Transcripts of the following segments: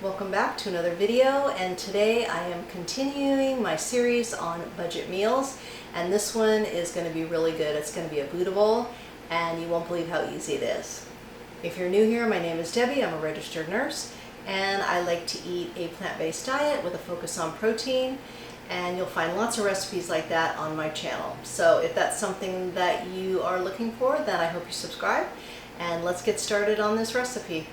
Welcome back to another video, and today I am continuing my series on budget meals, and this one is going to be really good. It's going to be a Buddha bowl, and you won't believe how easy it is. If you're new here, my name is Debbie. I'm a registered nurse, and I like to eat a plant-based diet with a focus on protein, and you'll find lots of recipes like that on my channel. So if that's something that you are looking for, then I hope you subscribe, and let's get started on this recipe.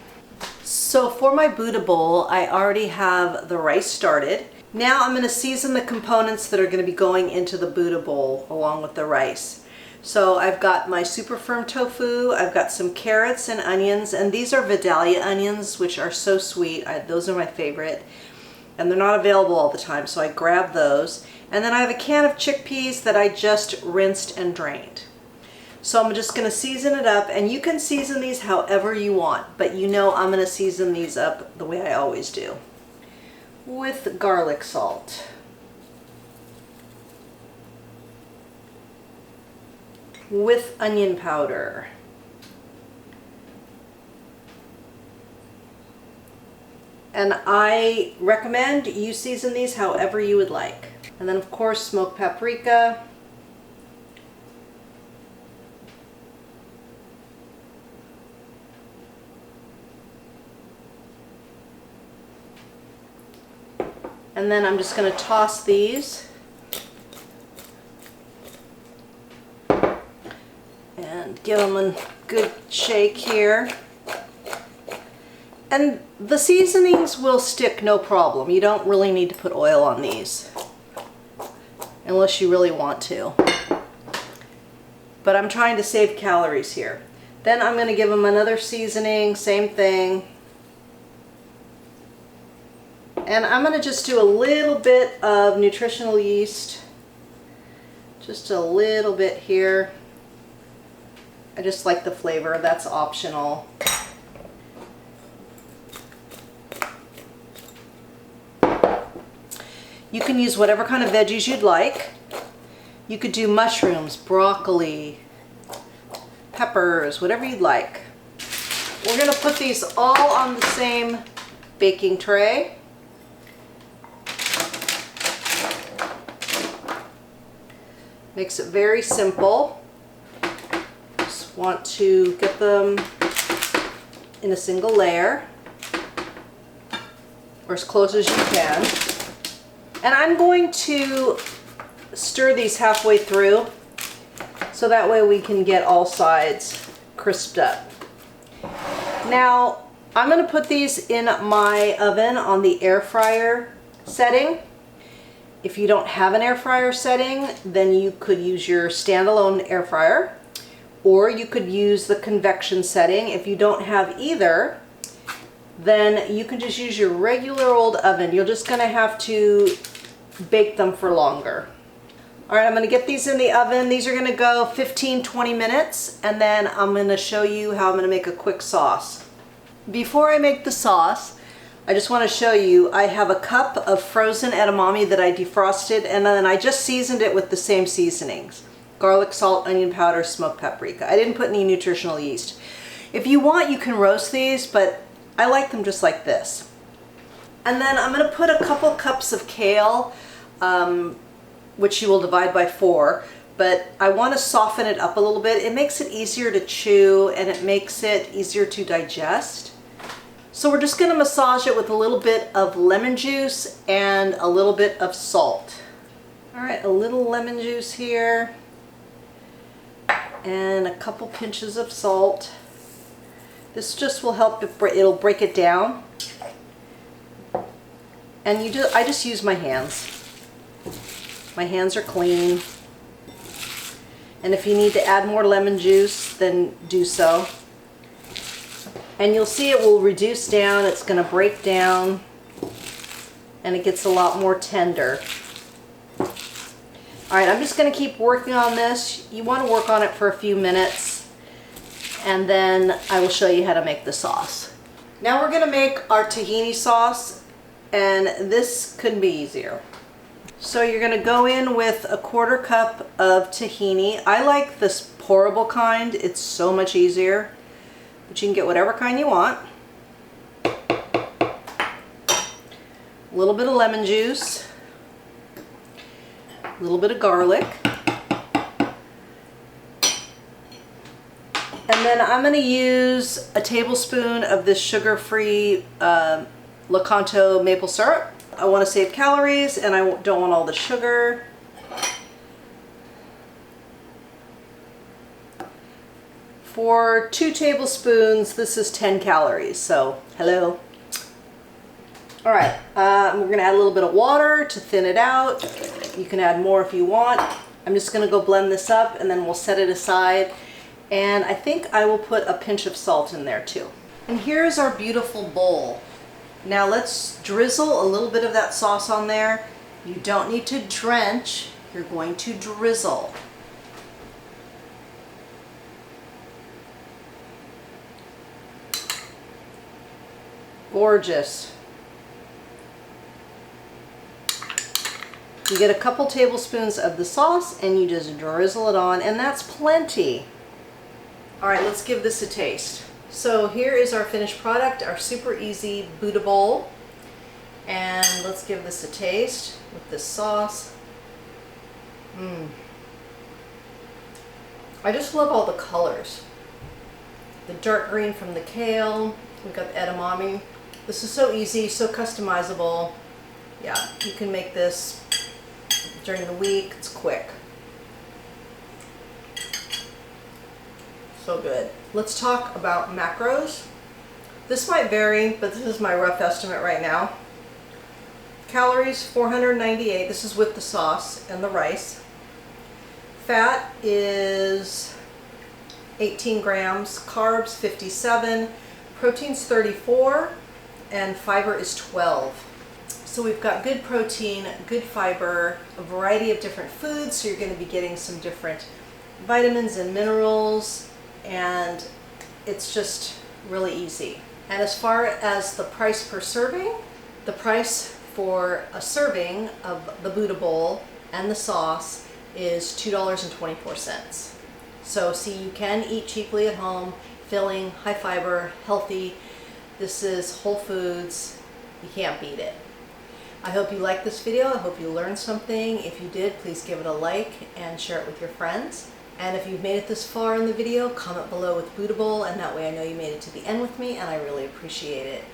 So for my Buddha bowl, I already have the rice started. Now I'm going to season the components that are going to be going into the Buddha bowl along with the rice. So I've got my super firm tofu, I've got some carrots and onions, and these are Vidalia onions, which are so sweet. Those are my favorite, and they're not available all the time, so I grabbed those. And then I have a can of chickpeas that I just rinsed and drained. So I'm just going to season it up, and you can season these however you want, but you know I'm going to season these up the way I always do, with garlic salt, with onion powder, and I recommend you season these however you would like. And then of course smoked paprika, and then I'm just going to toss these and give them a good shake here. And the seasonings will stick no problem. You don't really need to put oil on these unless you really want to. But I'm trying to save calories here. Then I'm going to give them another seasoning, same thing. And I'm going to just do a little bit of nutritional yeast, just a little bit here. I just like the flavor, that's optional. You can use whatever kind of veggies you'd like. You could do mushrooms, broccoli, peppers, whatever you'd like. We're going to put these all on the same baking tray. Makes it very simple. Just want to get them in a single layer, or as close as you can. And I'm going to stir these halfway through, so that way we can get all sides crisped up. Now, I'm going to put these in my oven on the air fryer setting. If you don't have an air fryer setting, then you could use your standalone air fryer, or you could use the convection setting. If you don't have either, then you can just use your regular old oven. You're just going to have to bake them for longer. All right, I'm going to get these in the oven. These are going to go 15-20 minutes, and then I'm going to show you how I'm going to make a quick sauce. Before I make the sauce, I just want to show you, I have a cup of frozen edamame that I defrosted, and then I just seasoned it with the same seasonings. Garlic, salt, onion powder, smoked paprika. I didn't put any nutritional yeast. If you want, you can roast these, but I like them just like this. And then I'm going to put a couple cups of kale, which you will divide by 4, but I want to soften it up a little bit. It makes it easier to chew, and it makes it easier to digest. So we're just going to massage it with a little bit of lemon juice and a little bit of salt. All right, a little lemon juice here and a couple pinches of salt. This just will help, it'll break it down. And I just use my hands. My hands are clean. And if you need to add more lemon juice, then do so. And you'll see it will reduce down, it's going to break down, and it gets a lot more tender. Alright, I'm just going to keep working on this. You want to work on it for a few minutes, and then I will show you how to make the sauce. Now we're going to make our tahini sauce, and this couldn't be easier. So you're going to go in with a 1/4 cup of tahini. I like this pourable kind, it's so much easier. But you can get whatever kind you want. a little bit of lemon juice, a little bit of garlic, and then I'm going to use a tablespoon of this sugar-free Lakanto maple syrup. I want to save calories and I don't want all the sugar. For 2 tablespoons, this is 10 calories, so hello. All right, we're gonna add a little bit of water to thin it out. You can add more if you want. I'm just gonna go blend this up and then we'll set it aside. And I think I will put a pinch of salt in there too. And here's our beautiful bowl. Now let's drizzle a little bit of that sauce on there. You don't need to drench, you're going to drizzle. Gorgeous. You get a couple tablespoons of the sauce and you just drizzle it on, and that's plenty. All right, let's give this a taste. So here is our finished product, our super easy Buddha bowl. And let's give this a taste with this sauce. I just love all the colors. The dark green from the kale. We've got the edamame. This is so easy, so customizable. Yeah, you can make this during the week. It's quick. So good. Let's talk about macros. This might vary, but this is my rough estimate right now. Calories, 498. This is with the sauce and the rice. Fat is 18 grams. Carbs, 57. Protein's 34. And fiber is 12. So we've got good protein, good fiber, a variety of different foods. So you're going to be getting some different vitamins and minerals, and it's just really easy. And as far as the price per serving, the price for a serving of the Buddha bowl and the sauce is $2.24. So see, you can eat cheaply at home, filling, high fiber, healthy. This is whole foods. You can't beat it. I hope you liked this video. I hope you learned something. If you did, please give it a like and share it with your friends. And if you've made it this far in the video, comment below with Buddha bowl, and that way I know you made it to the end with me, and I really appreciate it.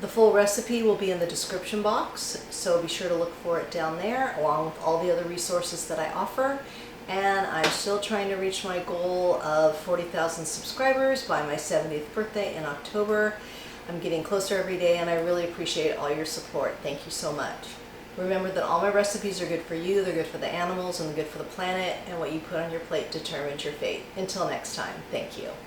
The full recipe will be in the description box, so be sure to look for it down there, along with all the other resources that I offer. And I'm still trying to reach my goal of 40,000 subscribers by my 70th birthday in October. I'm getting closer every day, and I really appreciate all your support. Thank you so much. Remember that all my recipes are good for you, they're good for the animals, and they're good for the planet, and what you put on your plate determines your fate. Until next time, thank you.